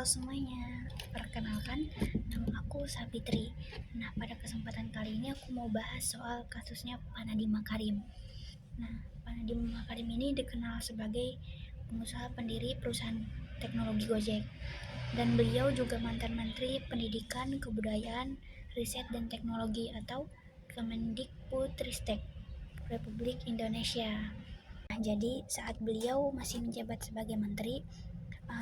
Halo semuanya, perkenalkan nama aku Sabitri. Nah, pada kesempatan kali ini aku mau bahas soal kasusnya Pak Nadiem Makarim. Nah, Pak Nadiem Makarim ini dikenal sebagai pengusaha pendiri perusahaan teknologi Gojek. Dan beliau juga mantan Menteri Pendidikan, Kebudayaan, Riset dan Teknologi atau Kemendikbudristek Republik Indonesia. Nah, jadi saat beliau masih menjabat sebagai menteri,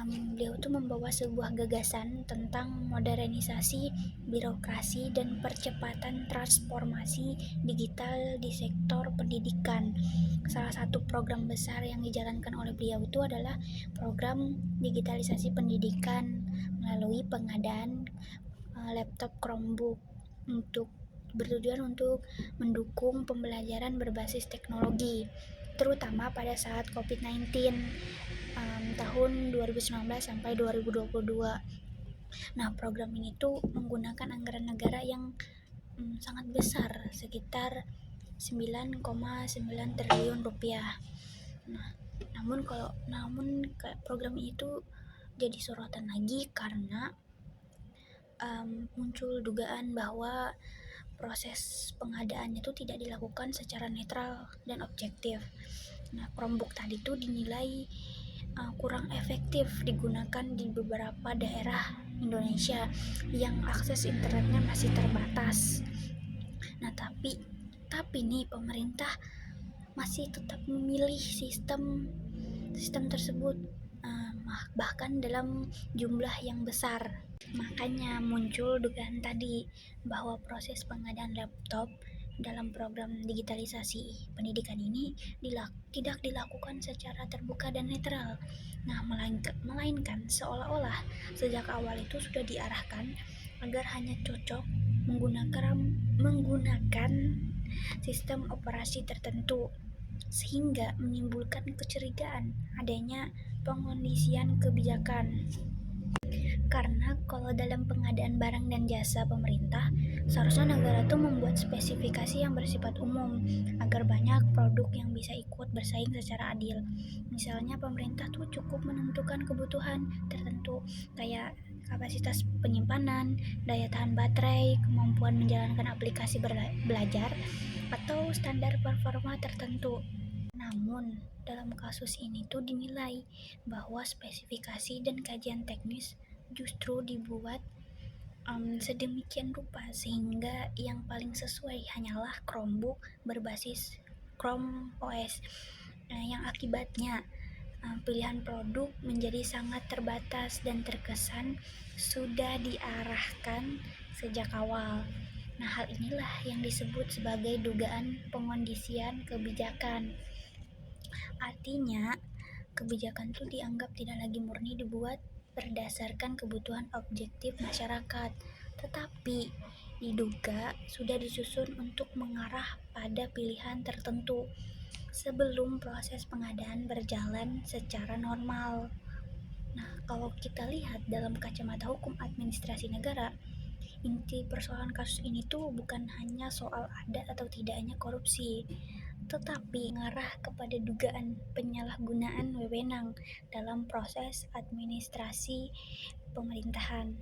beliau tuh membawa sebuah gagasan tentang modernisasi birokrasi dan percepatan transformasi digital di sektor pendidikan. Salah satu program besar yang dijalankan oleh beliau itu adalah program digitalisasi pendidikan melalui pengadaan laptop Chromebook untuk bertujuan untuk mendukung pembelajaran berbasis teknologi, terutama pada saat COVID-19 tahun 2019 sampai 2022. Nah, program ini tuh menggunakan anggaran negara yang sangat besar, sekitar 9,9 triliun rupiah. Nah, namun program itu jadi sorotan lagi karena muncul dugaan bahwa proses pengadaannya itu tidak dilakukan secara netral dan objektif. Nah, Chromebook tadi tuh dinilai kurang efektif digunakan di beberapa daerah Indonesia yang akses internetnya masih terbatas. Nah, tapi nih pemerintah masih tetap memilih sistem tersebut, bahkan dalam jumlah yang besar. Makanya muncul dugaan tadi bahwa proses pengadaan laptop dalam program digitalisasi pendidikan ini tidak dilakukan secara terbuka dan netral. Nah, melainkan seolah-olah sejak awal itu sudah diarahkan agar hanya cocok menggunakan sistem operasi tertentu, sehingga menimbulkan kecurigaan adanya pengondisian kebijakan. Karena kalau dalam pengadaan barang dan jasa pemerintah, seharusnya negara tuh membuat spesifikasi yang bersifat umum agar banyak produk yang bisa ikut bersaing secara adil. Misalnya pemerintah tuh cukup menentukan kebutuhan tertentu kayak kapasitas penyimpanan, daya tahan baterai, kemampuan menjalankan aplikasi belajar, atau standar performa tertentu. Namun, dalam kasus ini tuh dinilai bahwa spesifikasi dan kajian teknis justru dibuat sedemikian rupa sehingga yang paling sesuai hanyalah Chromebook berbasis Chrome OS. Yang akibatnya pilihan produk menjadi sangat terbatas dan terkesan sudah diarahkan sejak awal. Nah, hal inilah yang disebut sebagai dugaan pengondisian kebijakan. Artinya, kebijakan itu dianggap tidak lagi murni dibuat berdasarkan kebutuhan objektif masyarakat, tetapi diduga sudah disusun untuk mengarah pada pilihan tertentu sebelum proses pengadaan berjalan secara normal. Nah, kalau kita lihat dalam kacamata hukum administrasi negara, inti persoalan kasus ini tuh bukan hanya soal ada atau tidaknya korupsi, tetapi mengarah kepada dugaan penyalahgunaan wewenang dalam proses administrasi pemerintahan.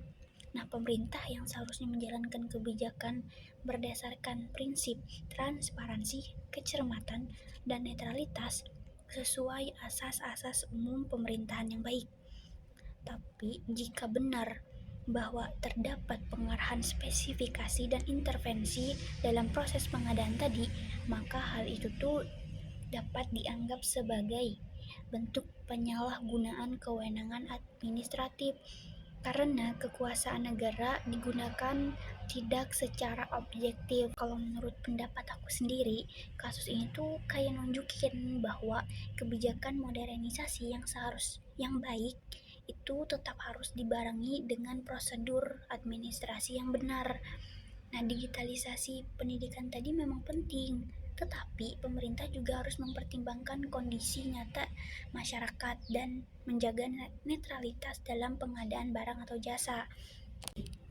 Nah, pemerintah yang seharusnya menjalankan kebijakan berdasarkan prinsip transparansi, kecermatan, dan netralitas sesuai asas-asas umum pemerintahan yang baik. Tapi jika benar bahwa terdapat pengarahan spesifikasi dan intervensi dalam proses pengadaan tadi, maka hal itu tuh dapat dianggap sebagai bentuk penyalahgunaan kewenangan administratif karena kekuasaan negara digunakan tidak secara objektif. Kalau menurut pendapat aku sendiri, kasus ini tuh kayak nunjukin bahwa kebijakan modernisasi yang baik itu tetap harus dibarengi dengan prosedur administrasi yang benar. Nah, digitalisasi pendidikan tadi memang penting, tetapi pemerintah juga harus mempertimbangkan kondisi nyata masyarakat dan menjaga netralitas dalam pengadaan barang atau jasa.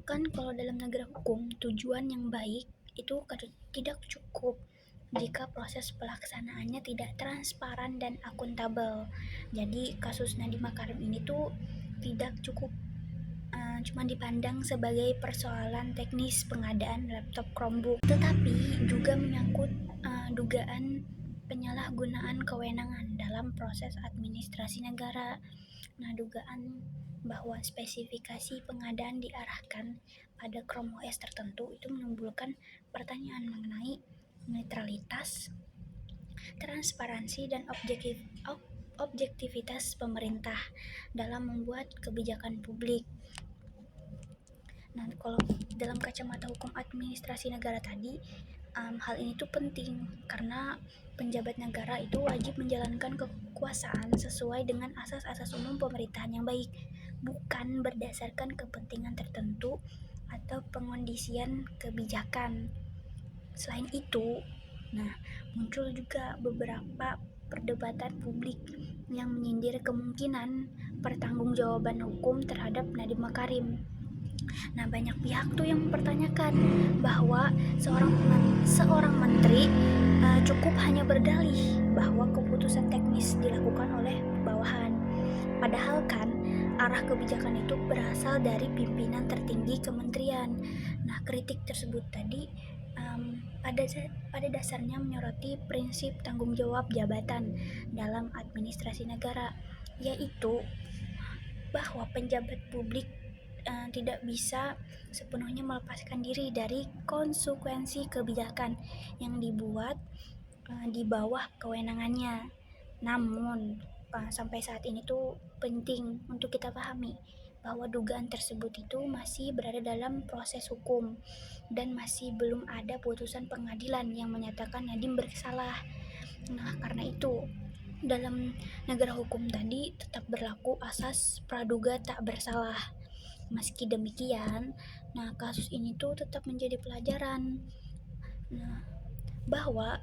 Kan kalau dalam negara hukum, tujuan yang baik itu tidak cukup jika proses pelaksanaannya tidak transparan dan akuntabel. Jadi kasus Nadiem Makarim ini tuh tidak cukup cuma dipandang sebagai persoalan teknis pengadaan laptop Chromebook, tetapi juga menyangkut dugaan penyalahgunaan kewenangan dalam proses administrasi negara. Nah, dugaan bahwa spesifikasi pengadaan diarahkan pada Chrome OS tertentu itu menimbulkan pertanyaan mengenai netralitas, transparansi, dan objektivitas pemerintah dalam membuat kebijakan publik. Nah, kalau dalam kacamata hukum administrasi negara tadi, hal ini tuh penting karena penjabat negara itu wajib menjalankan kekuasaan sesuai dengan asas-asas umum pemerintahan yang baik, bukan berdasarkan kepentingan tertentu atau pengondisian kebijakan. Selain itu, muncul juga beberapa perdebatan publik yang menyindir kemungkinan pertanggungjawaban hukum terhadap Nadiem Makarim. Nah, banyak pihak tuh yang mempertanyakan bahwa seorang menteri cukup hanya berdalih bahwa keputusan teknis dilakukan oleh bawahan. Padahal kan arah kebijakan itu berasal dari pimpinan tertinggi kementerian. Nah, kritik tersebut tadi pada dasarnya menyoroti prinsip tanggung jawab jabatan dalam administrasi negara, yaitu bahwa penjabat publik tidak bisa sepenuhnya melepaskan diri dari konsekuensi kebijakan yang dibuat di bawah kewenangannya. Namun sampai saat ini tuh penting untuk kita pahami bahwa dugaan tersebut itu masih berada dalam proses hukum dan masih belum ada putusan pengadilan yang menyatakan Nadiem bersalah. Nah, karena itu dalam negara hukum tadi tetap berlaku asas praduga tak bersalah. Meski demikian, kasus ini tuh tetap menjadi pelajaran bahwa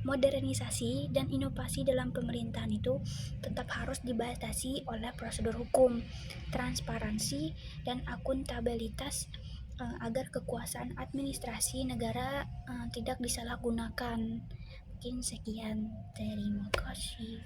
modernisasi dan inovasi dalam pemerintahan itu tetap harus dibatasi oleh prosedur hukum, transparansi, dan akuntabilitas agar kekuasaan administrasi negara tidak disalahgunakan. Mungkin sekian, terima kasih.